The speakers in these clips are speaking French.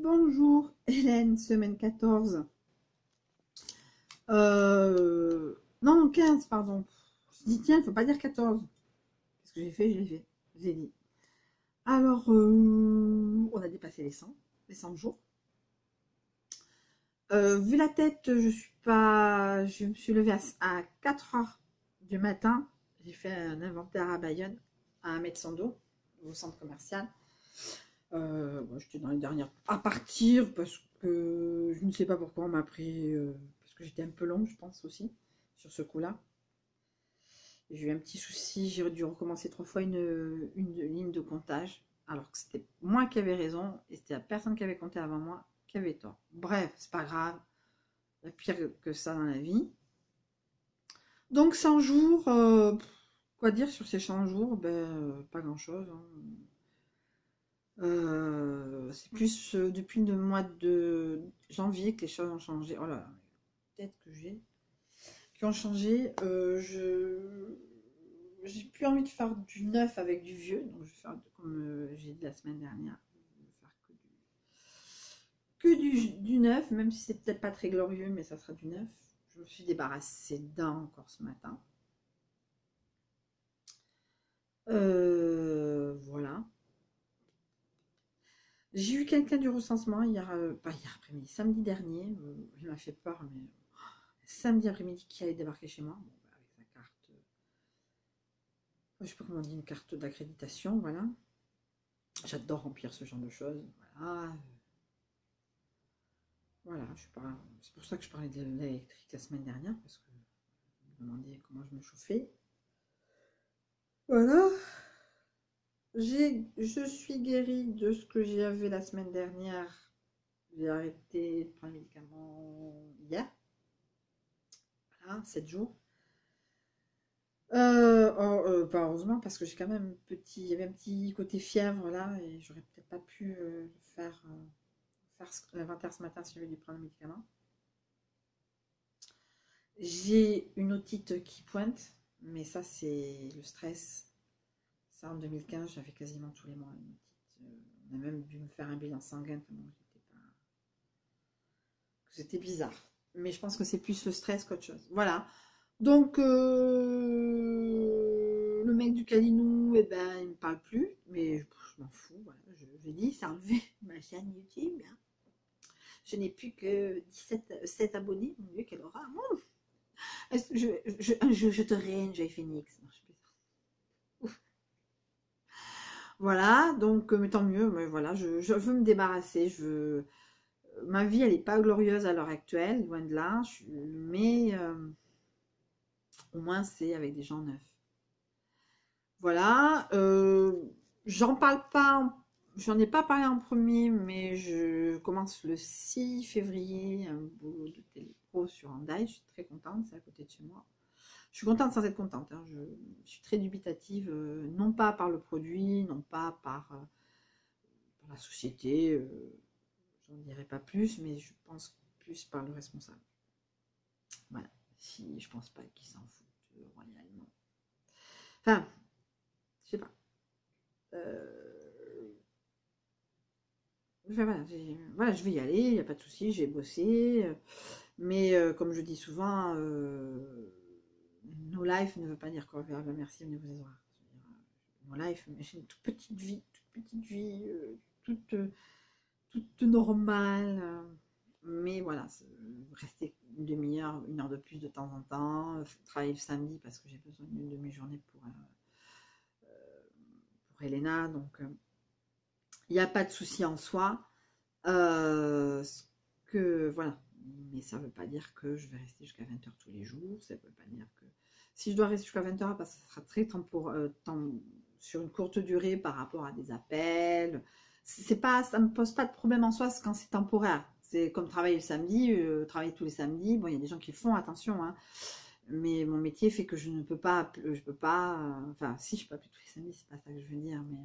Bonjour Hélène, semaine 14. Non, 15, pardon. Je dis tiens, il ne faut pas dire 14. Qu'est-ce que j'ai fait? Je l'ai fait. J'ai dit. Alors, on a dépassé les 100 jours. Vu la tête, je me suis levée à 4 heures du matin. J'ai fait un inventaire à Bayonne, à 1 m d'eau, au centre commercial. J'étais dans les dernières à partir parce que je ne sais pas pourquoi on m'a pris, parce que j'étais un peu longue, je pense aussi, sur ce coup-là. J'ai eu un petit souci, j'ai dû recommencer 3 fois une ligne de comptage, alors que c'était moi qui avais raison et c'était la personne qui avait compté avant moi qui avait tort. Bref, c'est pas grave, il y a pire que ça dans la vie. Donc 100 jours, quoi dire sur ces 100 jours? Pas grand-chose, hein. C'est plus depuis le mois de janvier que les choses ont changé. Oh là là, peut-être que qui ont changé. J'ai plus envie de faire du neuf avec du vieux, donc je vais faire comme j'ai dit la semaine dernière. Je vais faire du neuf, même si c'est peut-être pas très glorieux, mais ça sera du neuf. Je me suis débarrassée d'un encore ce matin. Voilà. J'ai eu quelqu'un du recensement hier, pas hier après-midi, samedi dernier. Il m'a fait peur, mais samedi après-midi qui allait débarquer chez moi, bon, avec sa carte, je sais pas comment on dit, une carte d'accréditation, voilà. J'adore remplir ce genre de choses, voilà. Voilà, je sais pas, c'est pour ça que je parlais de l'électrique la semaine dernière, parce que je me demandais comment je me chauffais. Voilà. Je suis guérie de ce que j'avais la semaine dernière. J'ai arrêté de prendre les médicaments hier. Voilà, 7 jours. Pas heureusement, parce que j'ai quand même il y avait un petit côté fièvre là, et j'aurais peut-être pas pu faire, l'inventaire ce matin si j'avais dû prendre le médicament. J'ai une otite qui pointe, mais ça c'est le stress. Ça en 2015, j'avais quasiment tous les mois une otite. On a même dû me faire un bilan sanguin tellement c'était bizarre. Mais je pense que c'est plus le stress qu'autre chose. Voilà. Donc, le mec du Calinou, eh ben, il me parle plus, mais je m'en fous. Voilà. Je dis, c'est enlevé ma chaîne YouTube, hein. Je n'ai plus que 7 abonnés. Mon Dieu, quelle horreur. Je te règne, Joy Phoenix. Non, voilà, donc, mais tant mieux. Mais voilà, je veux me débarrasser. Ma vie, elle n'est pas glorieuse à l'heure actuelle, loin de là. Mais au moins, c'est avec des gens neufs. Voilà, j'en parle pas, j'en ai pas parlé en premier, mais je commence le 6 février un boulot de télépro sur Hendaye. Je suis très contente, c'est à côté de chez moi. Je suis contente sans être contente, hein. Je suis très dubitative, non pas par le produit, non pas par la société, j'en dirai pas plus, mais je pense plus par le responsable. Voilà, si je pense pas qu'il s'en fout royalement. Enfin, je sais pas. Enfin, voilà, je vais y aller, il n'y a pas de souci, j'ai bossé. Mais comme je dis souvent, no life ne veut pas dire quoi faire. Merci, venez vous asseoir. No life, mais j'ai une toute petite vie, toute, toute normale. Mais voilà, rester une demi-heure, 1 heure de plus de temps en temps, travailler le samedi parce que j'ai besoin d'une demi-journée pour Elena. Donc, il n'y a pas de souci en soi. Voilà. Mais ça ne veut pas dire que je vais rester jusqu'à 20 heures tous les jours. Ça ne veut pas dire que si je dois rester jusqu'à 20 heures, parce que ça sera très sur une courte durée par rapport à des appels. Ça ne me pose pas de problème en soi quand c'est temporaire. C'est comme travailler le samedi, travailler tous les samedis. Bon, il y a des gens qui le font, attention, hein. Mais mon métier fait que je ne peux pas, enfin, si je peux appeler tous les samedis, c'est pas ça que je veux dire, mais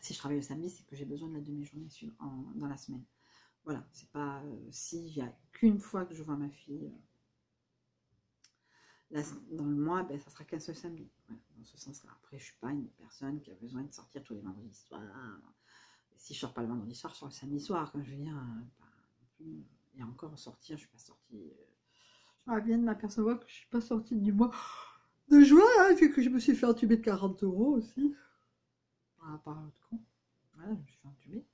si je travaille le samedi, c'est que j'ai besoin de la demi-journée dans la semaine. Voilà, c'est pas s'il n'y a qu'une fois que je vois ma fille dans le mois, ça sera qu'un seul samedi. Voilà, dans ce sens-là. Après, je suis pas une personne qui a besoin de sortir tous les vendredis soirs. si je sors pas le vendredi soir, je sors le samedi soir, quand je veux dire, et encore sortir, je suis pas sortie. Je viens de m'apercevoir que je suis pas sortie du mois de juin, hein, vu que je me suis fait entuber de 40 € aussi. Par l'autre con. Voilà, je me suis fait entuber.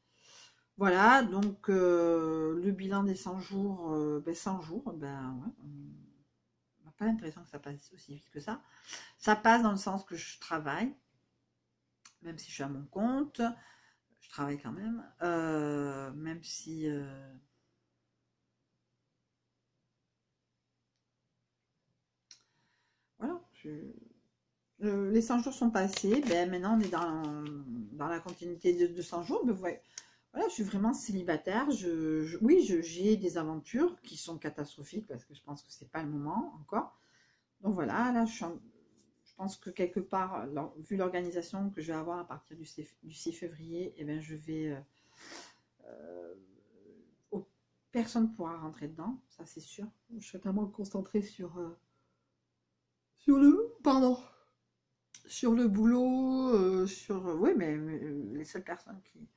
Voilà, donc le bilan des 100 jours, 100 jours, ben ouais, on n'a pas l'impression que ça passe aussi vite que ça. Ça passe dans le sens que je travaille, même si je suis à mon compte, je travaille quand même, même si... voilà, les 100 jours sont passés, ben maintenant on est dans la continuité de 100 jours, mais ouais, voilà, je suis vraiment célibataire, oui, j'ai des aventures qui sont catastrophiques, parce que je pense que c'est pas le moment encore, donc voilà, là je pense que quelque part, vu l'organisation que je vais avoir à partir du 6 février, eh ben je vais... euh, personne ne pourra rentrer dedans, ça c'est sûr. Je serai tellement concentrée sur le... Pardon. Sur le boulot, oui, mais les seules personnes qui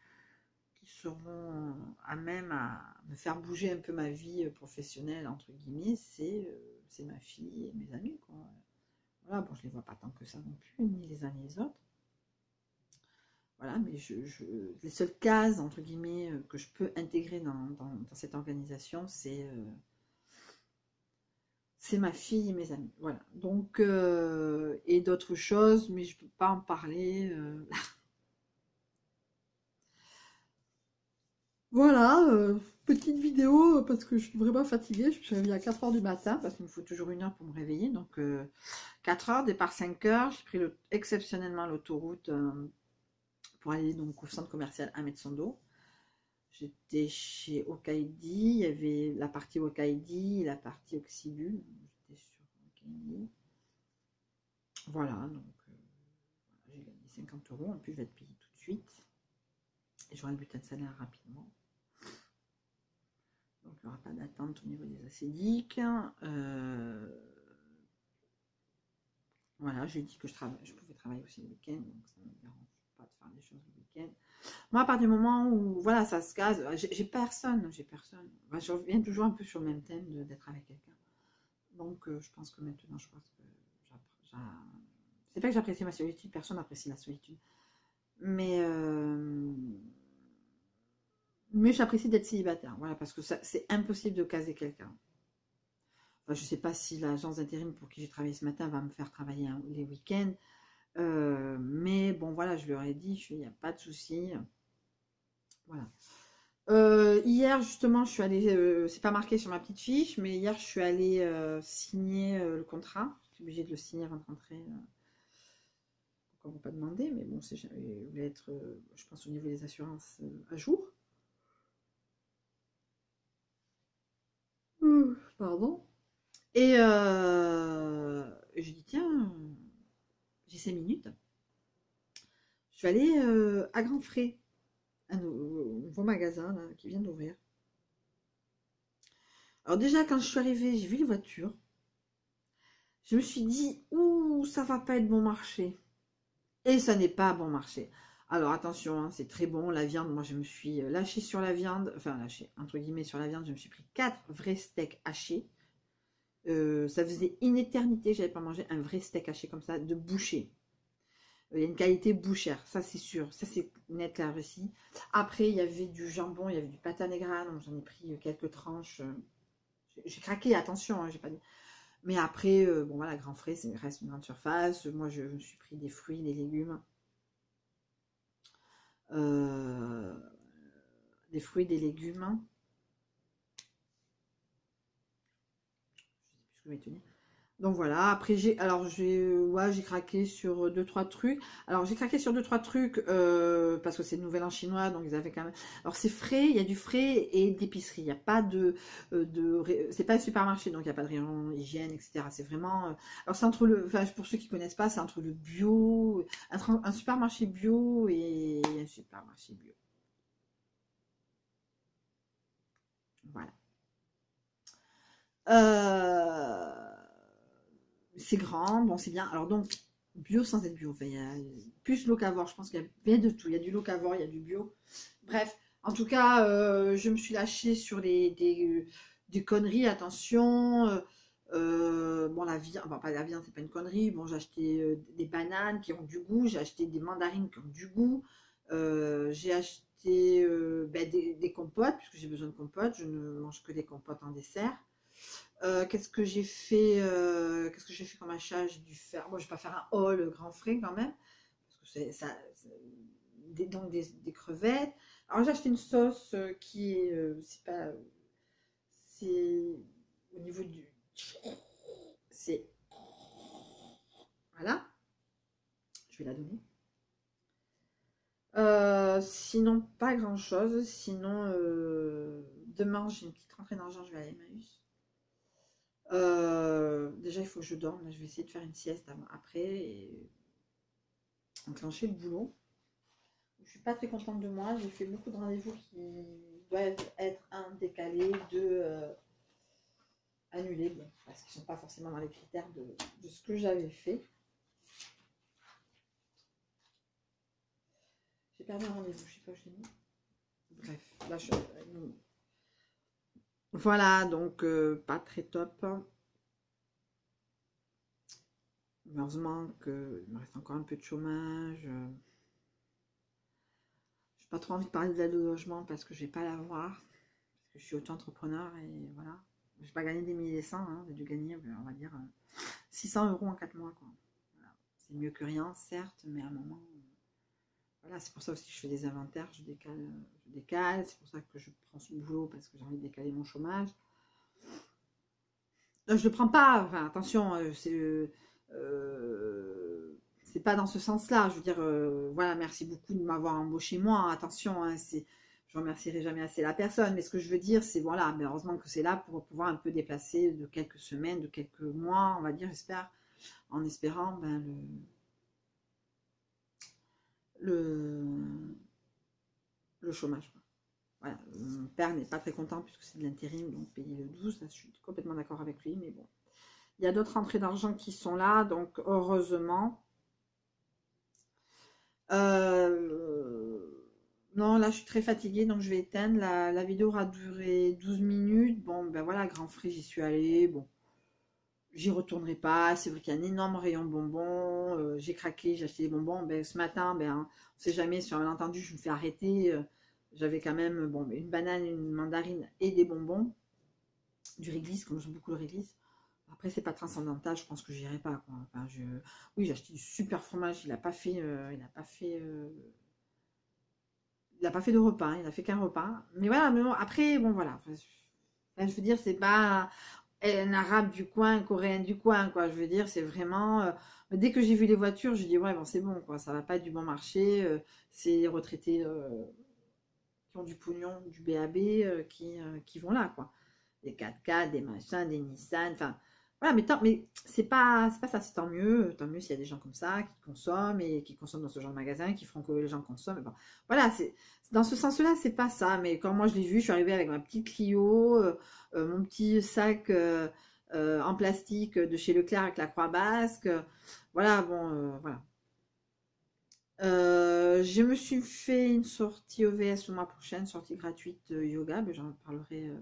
seront à même à me faire bouger un peu ma vie professionnelle, entre guillemets, c'est ma fille et mes amis, quoi. Voilà, bon, je les vois pas tant que ça non plus, ni les uns ni les autres. Voilà, mais les seules cases, entre guillemets, que je peux intégrer dans cette organisation, c'est ma fille et mes amis. Voilà, donc, et d'autres choses, mais je ne peux pas en parler. Voilà, petite vidéo, parce que je suis vraiment fatiguée. Je me suis réveillée à 4 h du matin, parce qu'il me faut toujours 1 heure pour me réveiller. Donc, 4 h, départ 5 h. J'ai pris exceptionnellement l'autoroute pour aller donc au centre commercial Ahmed Sando. J'étais chez Okaidi, il y avait la partie Okaidi et la partie Oxybul. J'étais sur Okaidi. Voilà, donc j'ai gagné 50 €. En plus, je vais être payée tout de suite. Et j'aurai le bulletin de salaire rapidement. Donc, il n'y aura pas d'attente au niveau des acédiques. Voilà, j'ai dit que je pouvais travailler aussi le week-end, donc ça ne me dérange pas de faire des choses le week-end. Moi, à partir du moment où voilà, ça se casse, j'ai personne. Enfin, je reviens toujours un peu sur le même thème d'être avec quelqu'un. Donc, je pense que maintenant, je pense que c'est pas que j'apprécie ma solitude, personne n'apprécie la solitude. Mais j'apprécie d'être célibataire, voilà, parce que c'est impossible de caser quelqu'un. Enfin, je ne sais pas si l'agence d'intérim pour qui j'ai travaillé ce matin va me faire travailler les week-ends, mais bon, voilà, je leur ai dit, il n'y a pas de souci. Voilà. Hier, justement, je suis allée, c'est pas marqué sur ma petite fiche, mais hier, je suis allée signer le contrat. Je suis obligée de le signer avant de rentrer. On ne va pas demander, mais bon, je voulais être, je pense, au niveau des assurances à jour. Pardon. Et je dis, tiens, j'ai 5 minutes. Je vais aller à Grand Frais, un nouveau magasin là, qui vient d'ouvrir. Alors déjà, quand je suis arrivée, j'ai vu les voitures. Je me suis dit, ouh, ça va pas être bon marché. Et ça n'est pas bon marché. Alors attention, hein, c'est très bon. La viande, moi je me suis lâchée sur la viande. Enfin, lâchée, entre guillemets, sur la viande. Je me suis pris 4 vrais steaks hachés. Ça faisait une éternité que j'avais pas mangé un vrai steak haché comme ça, de boucher. Il y a une qualité bouchère, ça c'est sûr, ça c'est net la Russie. Après, il y avait du jambon, il y avait du pâte à negra, donc j'en ai pris quelques tranches. J'ai craqué, attention, hein, j'ai pas dit. Mais après, bon voilà, Grand Frais, ça reste une grande surface. Moi, je me suis pris des fruits, des légumes. Euh, des fruits, des légumes. Je sais plus ce que je vais tenir. Donc voilà, après j'ai craqué sur deux trois trucs. Alors j'ai craqué sur deux trois trucs parce que c'est le nouvel an chinois, donc ils avaient quand même. Alors c'est frais, il y a du frais et d'épicerie. Il n'y a pas c'est pas un supermarché, donc il n'y a pas de rayon hygiène, etc. C'est vraiment. Alors c'est entre le, enfin pour ceux qui connaissent pas, c'est entre le bio, un supermarché bio et un supermarché bio. Voilà. C'est grand, bon c'est bien. Alors donc bio sans être bio. Enfin, il y a plus locavore, je pense qu'il y a de tout. Il y a du locavore, il y a du bio. Bref, en tout cas, je me suis lâchée sur des conneries, attention. Bon, la viande, bon, pas la viande, c'est pas une connerie. Bon, j'ai acheté des bananes qui ont du goût, j'ai acheté des mandarines qui ont du goût, j'ai acheté ben, des compotes, puisque j'ai besoin de compotes, je ne mange que des compotes en dessert. Qu'est-ce que j'ai fait comme achat? J'ai dû faire, bon, je vais pas faire un haul grand frais quand même, parce que c'est ça, donc des crevettes. Alors j'ai acheté une sauce qui est, c'est pas, c'est au niveau du, c'est, voilà, je vais la donner. Sinon, pas grand chose. Sinon, demain, j'ai une petite rentrée d'argent, je vais à Emmaüs. Déjà, il faut que je dorme. Là, je vais essayer de faire une sieste après et enclencher le boulot. Je suis pas très contente de moi. J'ai fait beaucoup de rendez-vous qui doivent être un décalés, deux annulés, bon, parce qu'ils ne sont pas forcément dans les critères de ce que j'avais fait. J'ai perdu un rendez-vous, je sais pas où je l'ai mis. Bref, là, voilà, donc pas très top. Heureusement qu'il me reste encore un peu de chômage. J'ai pas trop envie de parler de l'aide au logement parce que je vais pas l'avoir. Parce que je suis auto-entrepreneur et voilà. Je vais pas gagner des milliers et cents, hein, j'ai dû gagner, on va dire, 600 € en 4 mois. Voilà. C'est mieux que rien, certes, mais à un moment, voilà, c'est pour ça aussi que je fais des inventaires, je décale. C'est pour ça que je prends ce boulot parce que j'ai envie de décaler mon chômage. Je le prends pas, enfin, attention, c'est pas dans ce sens-là. Je veux dire, voilà, merci beaucoup de m'avoir embauché moi. Attention, hein, je remercierai jamais assez la personne. Mais ce que je veux dire, c'est voilà, mais heureusement que c'est là pour pouvoir un peu déplacer de quelques semaines, de quelques mois, on va dire, j'espère, en espérant ben, le, le chômage. Voilà, mon père n'est pas très content puisque c'est de l'intérim, donc payer le 12, là, je suis complètement d'accord avec lui, mais bon. Il y a d'autres rentrées d'argent qui sont là, donc heureusement. Non, là je suis très fatiguée, donc je vais éteindre. La vidéo aura duré 12 minutes. Bon, ben voilà, grand frais, j'y suis allée. Bon, j'y retournerai pas. C'est vrai qu'il y a un énorme rayon bonbons. J'ai craqué, j'ai acheté des bonbons. Ben, ce matin, ben, on sait jamais, sur un malentendu, je me fais arrêter. J'avais quand même bon, une banane, une mandarine et des bonbons. Du réglisse, comme j'aime beaucoup le réglisse. Après, c'est pas transcendantal, je pense que j'irai pas. Quoi. Enfin, oui, j'ai acheté du super fromage. Il a pas fait de repas. Hein, il a fait qu'un repas. Mais voilà. Mais bon, après, bon voilà. Enfin, je veux dire, c'est pas un arabe du coin, un coréen du coin, quoi. Je veux dire, c'est vraiment. Dès que j'ai vu les voitures, je dis ouais, bon, c'est bon, quoi. Ça va pas être du bon marché. C'est les retraités qui ont du pognon, du BAB, qui vont là, quoi. Des 4x4, des machins, des Nissan, enfin voilà, mais c'est pas ça, c'est tant mieux s'il y a des gens comme ça qui consomment et qui consomment dans ce genre de magasin, qui feront que les gens consomment. Bon, voilà, c'est dans ce sens-là, c'est pas ça. Mais quand moi je l'ai vu, je suis arrivée avec ma petite Clio, mon petit sac en plastique de chez Leclerc avec la croix basque. Voilà, bon, voilà. Je me suis fait une sortie OVS le mois prochain, sortie gratuite yoga, mais j'en parlerai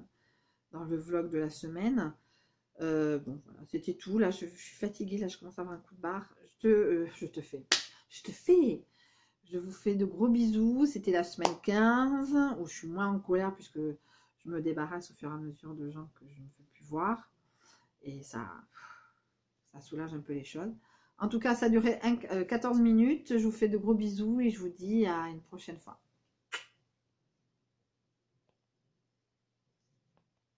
dans le vlog de la semaine. Bon, voilà, c'était tout. Là, je suis fatiguée. Là, je commence à avoir un coup de barre. Je vous fais de gros bisous. C'était la semaine 15 où je suis moins en colère puisque je me débarrasse au fur et à mesure de gens que je ne veux plus voir. Et ça soulage un peu les choses. En tout cas, ça a duré 14 minutes. Je vous fais de gros bisous et je vous dis à une prochaine fois.